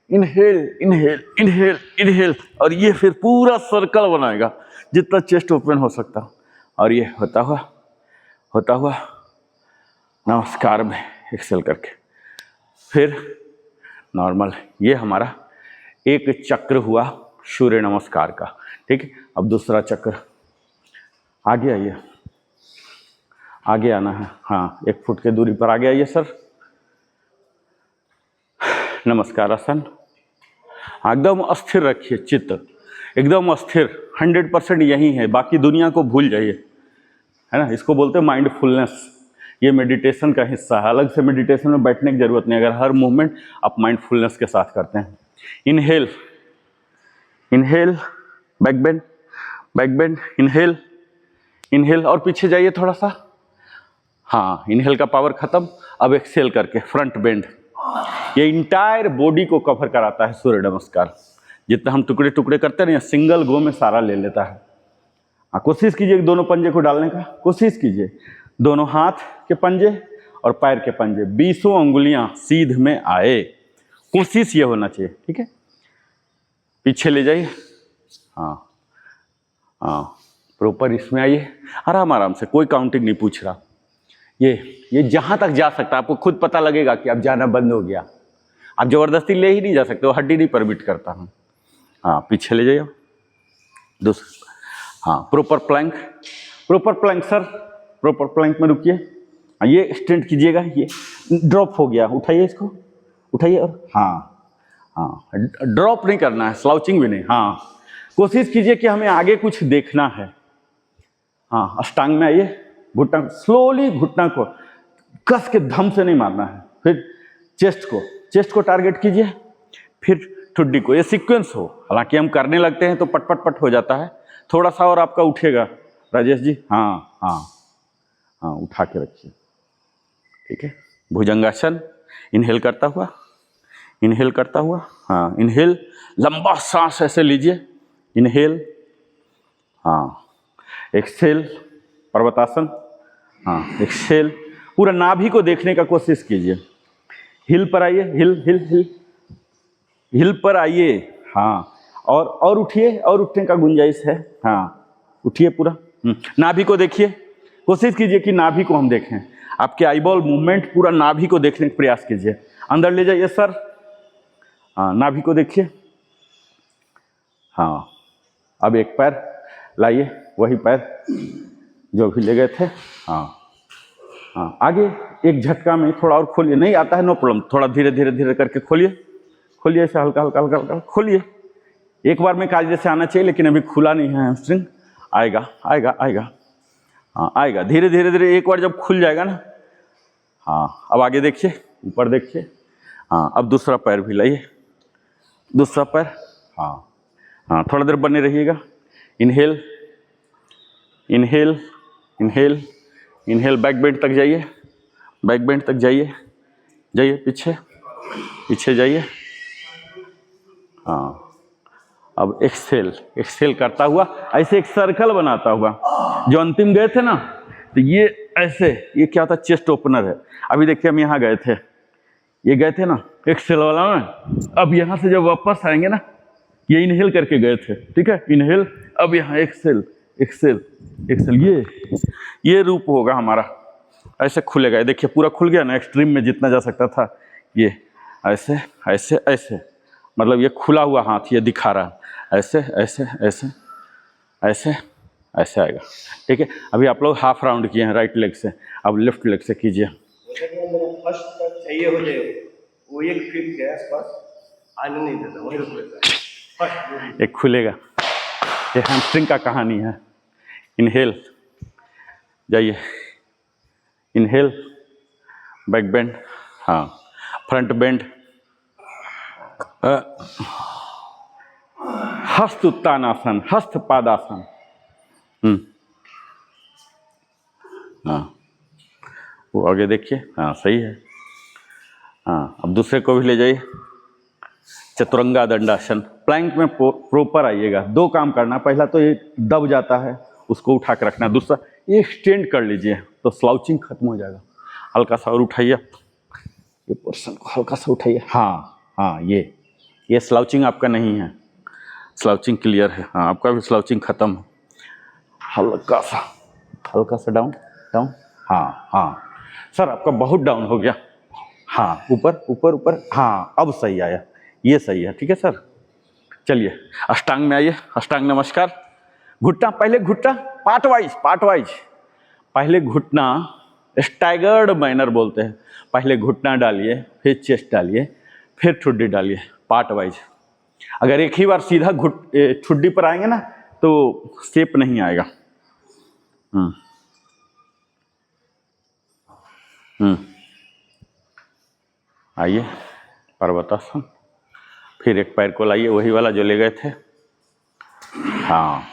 A: इनहेल इनहेल इनहेल इनहेल, और ये फिर पूरा सर्कल बनाएगा जितना चेस्ट ओपन हो सकता। और ये होता हुआ नमस्कार में एक्सेल करके, फिर नॉर्मल। ये हमारा एक चक्र हुआ सूर्य नमस्कार का, ठीक है। अब दूसरा चक्र, आगे आइए, आगे आना है, हाँ 1 फुट के दूरी पर आगे आइए सर। नमस्कार आसन, एकदम अस्थिर रखिए चित्त, एकदम अस्थिर, 100% यही है, बाकी दुनिया को भूल जाइए, है ना। इसको बोलते हैं माइंडफुलनेस, ये मेडिटेशन का हिस्सा है। अलग से मेडिटेशन में बैठने की जरूरत नहीं, अगर हर मूवमेंट आप माइंडफुलनेस के साथ करते हैं। Inhale inhale, back bend, inhale inhale, और पीछे जाइए थोड़ा सा, हाँ, इनहेल का पावर खत्म। अब एक्सेल करके फ्रंट बेंड, ये इंटायर बॉडी को कवर कराता है सूर्य नमस्कार। जितना हम टुकड़े टुकड़े करते हैं ना, सिंगल गो में सारा ले लेता है। हाँ, कोशिश कीजिए दोनों पंजे को डालने का, कोशिश कीजिए। दोनों हाथ के पंजे और पैर के पंजे 20 अंगुलियां सीध में आए, कोशिश ये होना चाहिए। ठीक है, पीछे ले जाइए। हाँ हाँ, प्रॉपर इसमें आइए, आराम आराम से, कोई काउंटिंग नहीं पूछ रहा। ये जहां तक जा सकता है, आपको खुद पता लगेगा कि अब जाना बंद हो गया। आप जबरदस्ती ले ही नहीं जा सकते, वो हड्डी नहीं परमिट करता हूँ। हाँ, पीछे ले जाइए दूसरा। हाँ, proper plank, proper plank sir, proper plank में रुकिए। हाँ, ये स्ट्रेंट कीजिएगा, ये ड्रॉप हो गया, उठाइए इसको, उठाइए। और हाँ हाँ, ड्रॉप नहीं करना है, स्लाउचिंग भी नहीं। हाँ, कोशिश कीजिए कि हमें आगे कुछ देखना है। हाँ, अष्टांग में आइए, घुटना स्लोली, घुटना को कस के धम से नहीं मारना है। फिर चेस्ट को टारगेट कीजिए, फिर ठुड्डी को, ये सीक्वेंस हो। हालांकि हम करने लगते हैं तो पट पट पट हो जाता है, थोड़ा सा और आपका उठेगा राजेश जी। हाँ हाँ हाँ, उठा के रखिए। ठीक है, भुजंगासन, इनहेल करता हुआ, इनहेल करता हुआ। हाँ, इनहेल, लंबा सांस ऐसे लीजिए, इनहेल। हाँ, एक्सेल, पर्वतासन। हाँ, एक्सेल, पूरा नाभि को देखने का कोशिश कीजिए। हिल पर आइए, हिल हिल हिल, हिल पर आइए। हाँ, और उठिए, और उठने का गुंजाइश है। हाँ, उठिए पूरा। नाभि को देखिए, कोशिश कीजिए कि नाभि को हम देखें। आपके आईबॉल मूवमेंट, पूरा नाभि को देखने का प्रयास कीजिए। अंदर ले जाइए सर। हाँ, नाभि को देखिए। हाँ, अब एक पैर लाइए, वही पैर जो भी ले गए थे। हाँ हाँ, आगे एक झटका में थोड़ा और खोलिए, नहीं आता है नो प्रॉब्लम, थोड़ा धीरे धीरे धीरे करके खोलिए, खोलिए ऐसे हल्का हल्का हल्का हल्का खोलिए। एक बार में कायदे से आना चाहिए, लेकिन अभी खुला नहीं है हैमस्ट्रिंग। आएगा आएगा आएगा, हाँ आएगा, धीरे धीरे धीरे। एक बार जब खुल जाएगा ना, हाँ, अब आगे देखिए, ऊपर देखिए। हाँ, अब दूसरा पैर भी लाइए, दूसरा पैर। हाँ हाँ, थोड़ा देर बने रहिएगा। Inhale inhale inhale inhale, back bend तक जाइए, बैक बेंड तक जाइए, जाइए पीछे, पीछे जाइए। हाँ, अब एक्सेल, एक्सेल करता हुआ ऐसे एक सर्कल बनाता हुआ। जो अंतिम गए थे ना, तो ये ऐसे, ये क्या था, चेस्ट ओपनर है। अभी देखिए हम यहाँ गए थे, ये गए थे ना एक्सेल वाला में। अब यहाँ से जब वापस आएंगे ना, ये इनहेल करके गए थे। ठीक है, इनहेल, अब यहाँ एक्सेल एक्सेल एक्सेल, ये रूप होगा हमारा। ऐसे खुलेगा, देखिए पूरा खुल गया ना, एक्सट्रीम में जितना जा सकता था। ये ऐसे ऐसे ऐसे, मतलब ये खुला हुआ हाथ ये दिखा रहा है। ऐसे ऐसे ऐसे ऐसे ऐसे आएगा। ठीक है, अभी आप लोग हाफ राउंड किए हैं राइट लेग से, अब लेफ्ट लेग से कीजिए।
C: फर्स्ट तक चाहिए हो जाए, वो एक फीट के आसपास आने नहीं देता, वहीं रुक लेता है।
A: एक खुलेगा, ये हैमस्ट्रिंग का कहानी है। इनहेल, जाइए, इनहेल, बैक बेंड। हाँ, फ्रंट बेंड, हस्त उत्तानासन, हस्त पादासन। हाँ, वो आगे देखिए। हाँ, सही है। हाँ, अब दूसरे को भी ले जाइए, चतुरंगा दंडासन। प्लैंक में प्रॉपर आइएगा। दो काम करना, पहला तो ये दब जाता है, उसको उठा के रखना। दूसरा, ये एक्सटेंड कर लीजिए तो स्लाउचिंग खत्म हो जाएगा। हल्का सा और उठाइए, ये पोर्शन को हल्का सा उठाइए। हाँ हाँ, ये स्लाउचिंग आपका नहीं है, स्लाउचिंग क्लियर है। हाँ, आपका भी स्लाउचिंग खत्म है। हल्का सा डाउन डाउन। हाँ हाँ सर, आपका बहुत डाउन हो गया। हाँ, ऊपर ऊपर ऊपर। हाँ, अब सही आया, ये सही है। ठीक है सर, चलिए अष्टांग में आइए। अष्टांग नमस्कार। घुटना, पहले घुटना पार्ट वाइज। पहले घुटना स्टैगर्ड मैनर बोलते हैं। पहले घुटना डालिए, फिर चेस्ट डालिए, फिर ठुड्डी डालिए, पार्ट वाइज। अगर एक ही बार सीधा ठुड्डी पर आएंगे ना तो शेप नहीं आएगा। आइए, पर्वतासन। फिर एक पैर को लाइए, वही वाला जो ले गए थे। हाँ,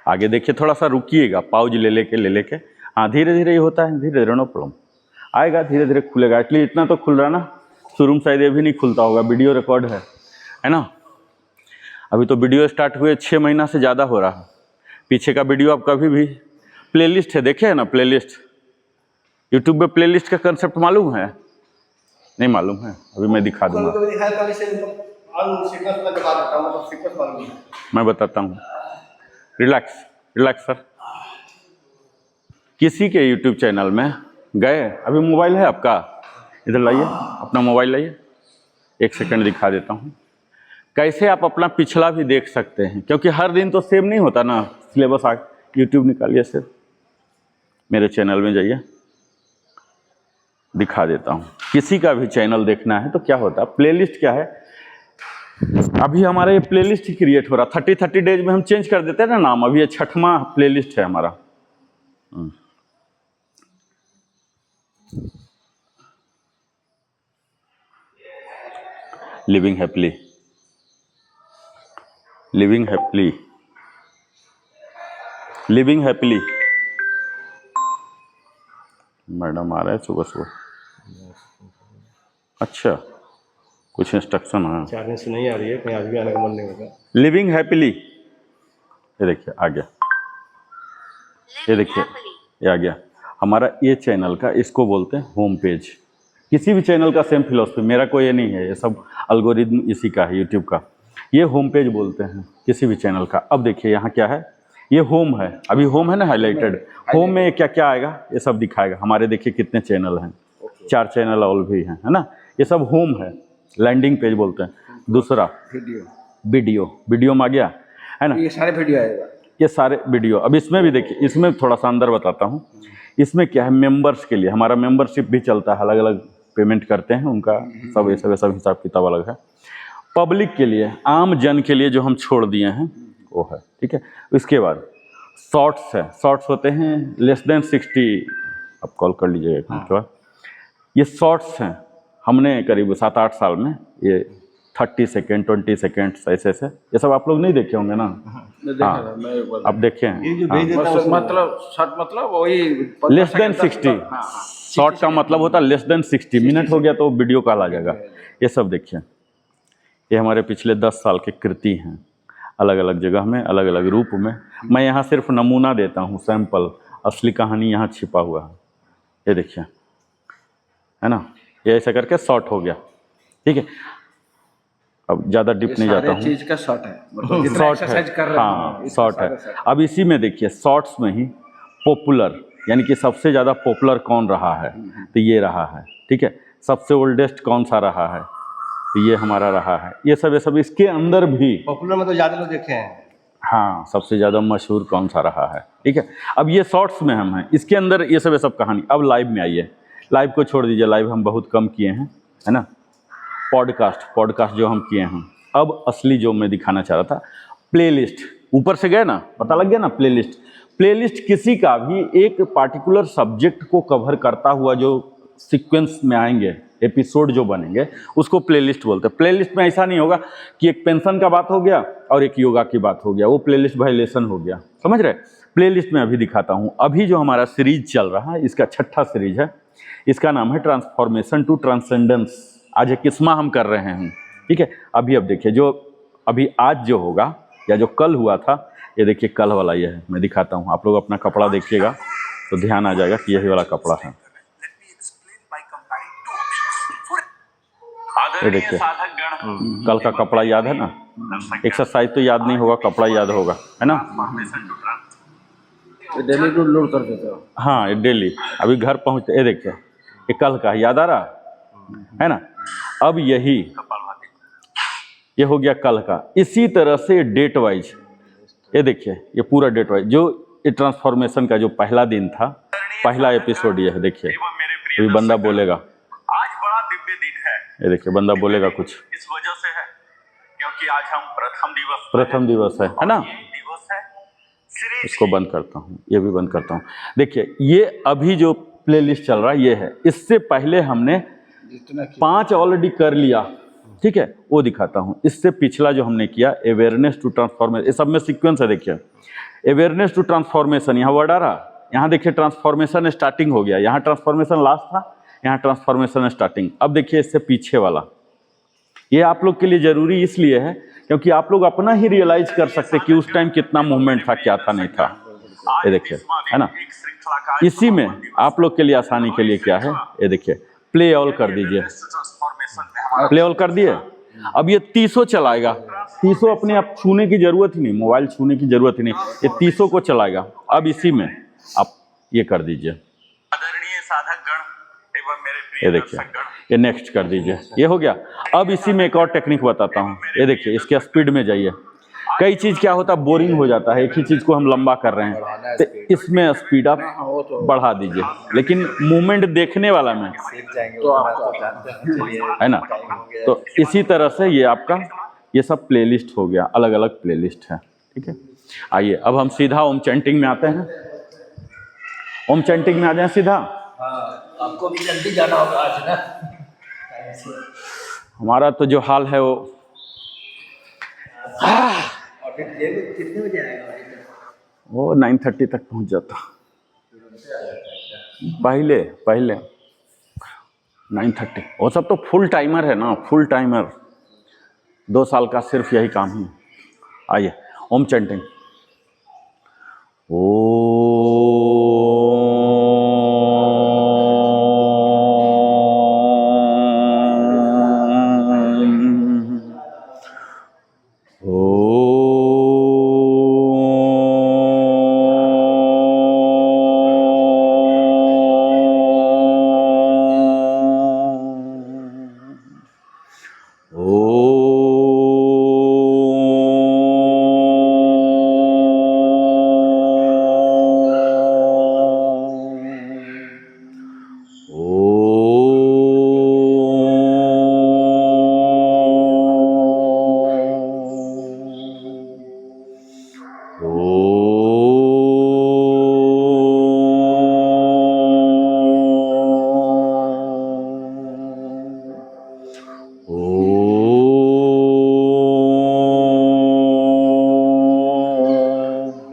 A: आगे देखिए, थोड़ा सा रुकिएगा, पाउज ले लेके। हाँ धीरे धीरे ही होता है, धीरे धीरे, नो प्रॉब्लम, आएगा धीरे धीरे खुलेगा। एटलीस्ट इतना तो खुल रहा ना, शुरू में शायद ये भी नहीं खुलता होगा, वीडियो रिकॉर्ड है ना। अभी तो वीडियो स्टार्ट हुए 6 महीना से ज़्यादा हो रहा है। पीछे का वीडियो आप कभी भी, प्लेलिस्ट है, देखे है ना प्लेलिस्ट, यूट्यूब पे प्लेलिस्ट का कंसेप्ट मालूम है? नहीं मालूम है? अभी मैं दिखा दूंगा, मैं बताता हूँ। Relax relax sir. किसी के यूट्यूब चैनल में गए, अभी मोबाइल है आपका, इधर लाइए अपना मोबाइल लाइए, 1 सेकंड दिखा देता हूँ कैसे आप अपना पिछला भी देख सकते हैं, क्योंकि हर दिन तो सेम नहीं होता ना सिलेबस। आ यूट्यूब निकालिए सर, मेरे चैनल में जाइए, दिखा देता हूँ। किसी का भी चैनल देखना है तो क्या होता है, प्लेलिस्ट क्या है, अभी हमारा ये प्लेलिस्ट ही क्रिएट हो रहा, 30 डेज में हम चेंज कर देते हैं ना नाम। अभी ये 6वां प्लेलिस्ट है हमारा। Living happily, living happily, living happily. Madam आ रहे हैं सुबह सुबह, अच्छा कुछ इंस्ट्रक्शन है,
C: चार्जिंग से नहीं आ रही है, कहीं आज भी आने का मन नहीं होगा।
A: लिविंग हैप्पीली, ये देखिए आ गया, ये देखिए ये आ गया हमारा ये चैनल का, इसको बोलते हैं होम पेज। किसी भी चैनल का सेम फिलॉसफी, मेरा कोई ये नहीं है, ये सब एल्गोरिदम इसी का है यूट्यूब का। ये होम पेज बोलते हैं किसी भी चैनल का। अब देखिए यहाँ क्या है, ये होम है, अभी होम है ना हाईलाइटेड, होम में क्या क्या आएगा ये सब दिखाएगा। हमारे देखिए कितने चैनल हैं, 4 चैनल और भी हैं, है ना, ये सब होम है, लैंडिंग पेज बोलते हैं। दूसरा वीडियो, वीडियो में आ गया है ना,
D: ये सारे वीडियो आएगा,
A: ये सारे वीडियो। अब इसमें भी देखिए, इसमें थोड़ा सा अंदर बताता हूँ। इसमें क्या है, मेंबर्स के लिए हमारा मेंबरशिप भी चलता है, अलग अलग पेमेंट करते हैं उनका, सब ये सब हिसाब किताब अलग है। पब्लिक के लिए, आम जन के लिए जो हम छोड़ दिए हैं वो है, ठीक है। इसके बाद शॉर्ट्स है, शॉर्ट्स होते हैं लेस देन 60, आप कॉल कर लीजिएगा के बाद। ये शॉर्ट्स हैं, हमने करीब 7-8 साल में ये 30 सेकेंड 20 सेकेंड ऐसे ऐसे, ये सब आप लोग नहीं देखे होंगे ना? हाँ आप देखे हैं,
D: मतलब शॉर्ट मतलब वही
A: लेस देन 60, शॉर्ट का मतलब होता है लेस देन 60 मिनट हो गया तो वीडियो कॉल आ जाएगा। ये सब देखिए, ये हमारे पिछले 10 साल की कृति हैं, अलग अलग जगह में, अलग अलग रूप में। मैं यहाँ सिर्फ नमूना देता हूँ, सैंपल, असली कहानी यहाँ छिपा हुआ है। ये देखिए, है ना, ये ऐसा करके शॉर्ट हो गया, ठीक है। अब ज़्यादा डिप नहीं जाता हूँ,
D: चीज का शॉर्ट है, मतलब जितना
A: शॉर्ट
D: एक्सरसाइज कर
A: है,
D: रहे हैं,
A: हाँ शॉर्ट है। अब इसी में देखिए, शॉर्ट्स में ही पॉपुलर, यानी कि सबसे ज़्यादा पॉपुलर कौन रहा है, तो ये रहा है, ठीक है। सबसे ओल्डेस्ट कौन सा रहा है, तो ये हमारा रहा है। ये सब इसके अंदर भी
C: पॉपुलर में तो ज़्यादा लोग देखे हैं,
A: हाँ सबसे ज़्यादा मशहूर कौन सा रहा है, ठीक है। अब ये शॉर्ट्स में हम हैं, इसके अंदर ये सब कहानी। अब लाइव में आइए, लाइव को छोड़ दीजिए, लाइव हम बहुत कम किए हैं, है ना। पॉडकास्ट जो हम किए हैं। अब असली जो मैं दिखाना चाह रहा था, प्लेलिस्ट, ऊपर से गए ना, पता लग गया ना। प्लेलिस्ट किसी का भी एक पार्टिकुलर सब्जेक्ट को कवर करता हुआ जो सीक्वेंस में आएंगे, एपिसोड जो बनेंगे, उसको प्लेलिस्ट बोलते हैं। प्लेलिस्ट में ऐसा नहीं होगा कि एक पेंशन का बात हो गया और एक योगा की बात हो गया, वो प्लेलिस्ट वायलेशन हो गया, समझ रहे। प्लेलिस्ट में अभी दिखाता हूँ। अभी जो हमारा सीरीज चल रहा है, इसका 6ठा सीरीज है, इसका नाम है ट्रांसफॉर्मेशन टू ट्रांसेंडेंस। आज 21वां हम कर रहे हैं, ठीक है। अब देखिए, जो अभी आज जो होगा या जो कल हुआ था, ये देखिए कल वाला ये है, मैं दिखाता हूँ। आप लोग अपना कपड़ा देखिएगा तो ध्यान आ जाएगा कि यही वाला कपड़ा है। ये देखिए, कल का कपड़ा याद है ना। एक्सरसाइज तो याद नहीं होगा, कपड़ा याद होगा, है ना।
D: डेली टू लोड कर देते हो,
A: हाँ ये डेली। अभी घर पहुँचते, ये देखिए ये कल का याद आ रहा है ना। अब ये हो गया कल का। इसी तरह से डेट वाइज, ये देखिए ये पूरा डेट वाइज, जो ये ट्रांसफॉर्मेशन का जो पहला दिन था, पहला एपिसोड ये है। देखिए अभी बंदा बोलेगा,
E: आज बड़ा दिव्य दिन है।
A: ये देखिए बंदा बोलेगा कुछ,
E: इस वजह से है क्योंकि आज हम
A: प्रथम दिवस है ना।
E: ये दिवस है श्री
A: इसको बंद करता हूँ, ये भी बंद करता हूँ। देखिए ये अभी जो प्लेलिस्ट चल रहा है ये है। इससे पहले हमने 5 ऑलरेडी कर लिया, ठीक है, वो दिखाता हूँ। इससे पिछला जो हमने किया, अवेयरनेस टू ट्रांसफॉर्मेशन, ये सब में सीक्वेंस है। देखिए अवेयरनेस टू ट्रांसफॉर्मेशन, यहाँ वर्ड आ रहा, यहाँ देखिए ट्रांसफॉर्मेशन स्टार्टिंग हो गया, यहाँ ट्रांसफॉर्मेशन लास्ट था, यहाँ ट्रांसफॉर्मेशन स्टार्टिंग। अब देखिए इससे पीछे वाला, ये आप लोग के लिए जरूरी इसलिए है क्योंकि आप लोग अपना ही रियलाइज कर सकते कि उस टाइम कितना मूवमेंट था, क्या था, नहीं था। ये देखिए, है ना। इसी में आप लोग के लिए आसानी के लिए क्या है, ये देखिए प्ले ऑल कर दीजिए, प्ले ऑल कर दिए। अब ये 30 चलाएगा, 30 अपने आप छूने की जरूरत ही नहीं, मोबाइल छूने की जरूरत ही नहीं, ये 30 को चलाएगा। अब इसी में आप ये कर दीजिए,
E: आदरणीय साधक गण एवं मेरे
A: ये
E: प्रिय
A: देखिए,
E: दर्शक गण,
A: ये नेक्स्ट कर दीजिए, ये हो गया। अब इसी में एक और टेक्निक बताता हूँ, ये देखिए इसके स्पीड में जाइए। कई चीज क्या होता है, बोरिंग हो जाता है, एक ही चीज को हम लंबा कर रहे हैं, तो इसमें स्पीड आप बढ़ा दीजिए, लेकिन मूवमेंट देखने वाला में, है ना। तो इसी तरह से ये आपका ये सब प्लेलिस्ट हो गया, अलग अलग प्लेलिस्ट है, ठीक है। आइए अब हम सीधा ओम चैंटिंग में आते हैं, ओम चैंटिंग में आ जाए सीधा।
D: आपको भी जल्दी जाना होगा आज ना।
A: हमारा तो जो हाल है वो
D: कितने बजे आएगा?
A: वो 9:30 तक पहुंच जाता, पहले 9:30। वो सब तो फुल टाइमर है ना, फुल टाइमर, 2 साल का सिर्फ यही काम है। आइए Om chanting.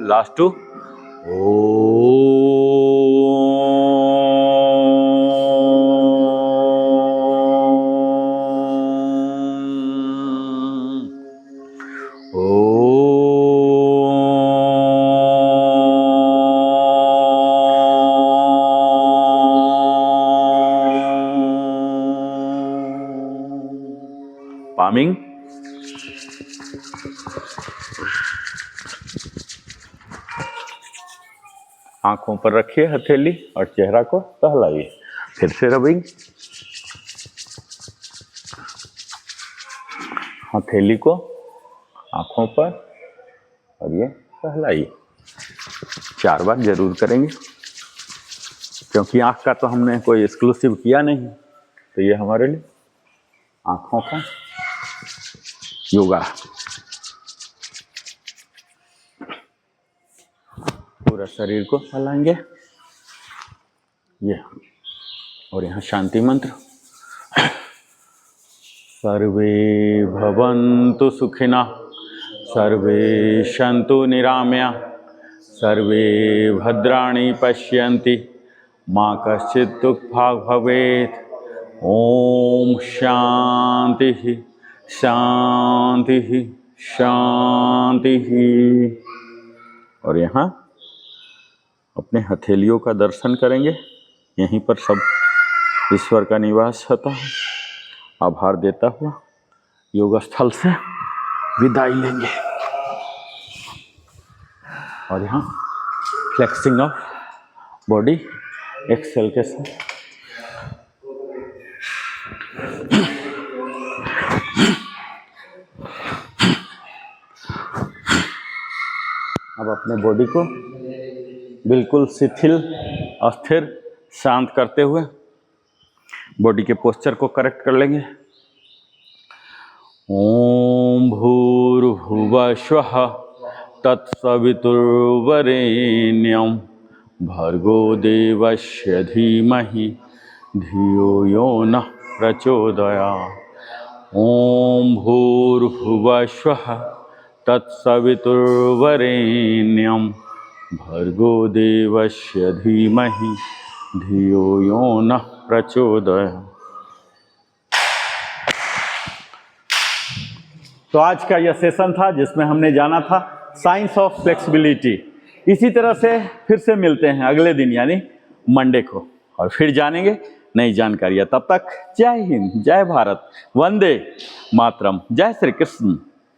A: Last two palming. आंखों पर रखिए हथेली और चेहरा को सहलाइए, फिर से रबिंग। हथेली को आंखों पर और ये सहलाइए। 4 बार जरूर करेंगे क्योंकि आंख का तो हमने कोई एक्सक्लूसिव किया नहीं, तो ये हमारे लिए आंखों का योगा। पूरा शरीर को फैलाएंगे ये, और यहाँ शांति मंत्र। सर्वे भवन्तु सुखिनः, सर्वे सन्तु निरामया, सर्वे भद्राणि पश्यन्ति, मा कश्चित् दुःखभाग् भवेत्। ओम शांति शांति शांति। और यहाँ अपने हथेलियों का दर्शन करेंगे, यहीं पर सब ईश्वर का निवास होता है। आभार देता हुआ योग स्थल से विदाई लेंगे और यहाँ फ्लेक्सिंग ऑफ बॉडी एक्सेल के साथ। अब अपने बॉडी को बिल्कुल शिथिल, अस्थिर, शांत करते हुए बॉडी के पोस्चर को करेक्ट कर लेंगे। ओम भूर्भुवः स्वः तत्सवितुर्वरेण्यं भर्गो देवस्य धीमहि धियो यो नः प्रचोदयात्। ओम भूर्भुवः स्वः तत्सवितुर्वरेण्यं भर्गो देवस्य धीमहि धियो यो नः प्रचोदयात्। तो आज का यह सेशन था जिसमें हमने जाना था साइंस ऑफ फ्लेक्सिबिलिटी। इसी तरह से फिर से मिलते हैं अगले दिन यानी मंडे को, और फिर जानेंगे नई जानकारियाँ। तब तक जय हिंद, जय भारत, वंदे मातरम, जय श्री कृष्ण।